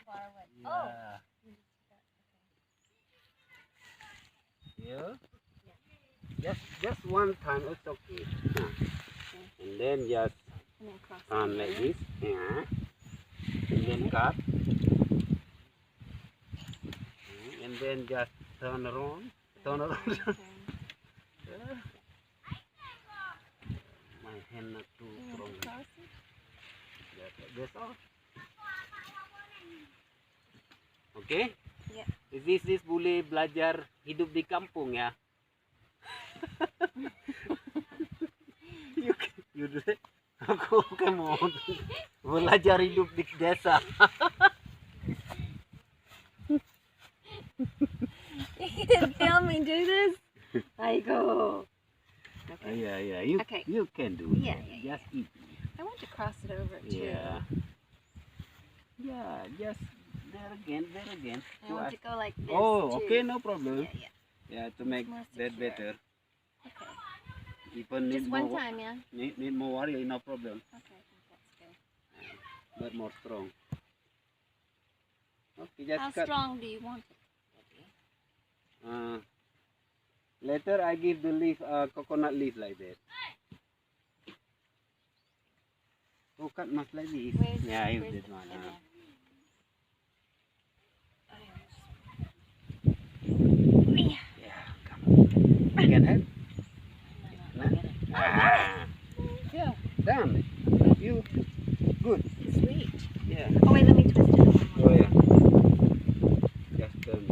far away. Yeah. Oh. Yeah. Just one time, it's okay. And then just And then cross turn like this. Yeah. And then cut. And then just turn around. Turn around. My hand not too strong. That's all. Okay? Yeah. This is Bule Belajar hidup di kampung ya. you do it. Aku kan mau belajar hidup di desa. You can film me do this. I go. Okay. Yeah. Okay. You can do it. Yeah. Just eat. I want to cross it over too. Yeah. Yeah. Just there again. I want to go like this. Oh, too. okay, no problem. Yeah. Yeah, to make more that secure. better. Okay. Even Just need one more, time, yeah. Need more warrior, no problem. Okay, I think that's good. But more strong. Okay, just How cut. strong do you want it? Later I give the leaf, coconut leaf like that. Oh, cut much like this. Yeah, use this one. Yeah, come on. You can help? Yeah, done. You good. Sweet. Yeah. Oh wait, let me twist it. Oh yeah. Just turn.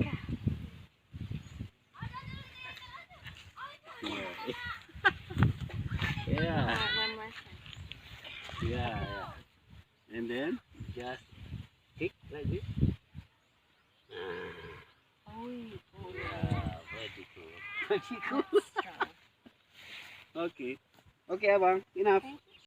Yeah. One more time. Yeah. And then just kick like this. Oh, Yeah, very cool. Very cool. that's strong. Okay. Okay, Abang. Enough. Thank you.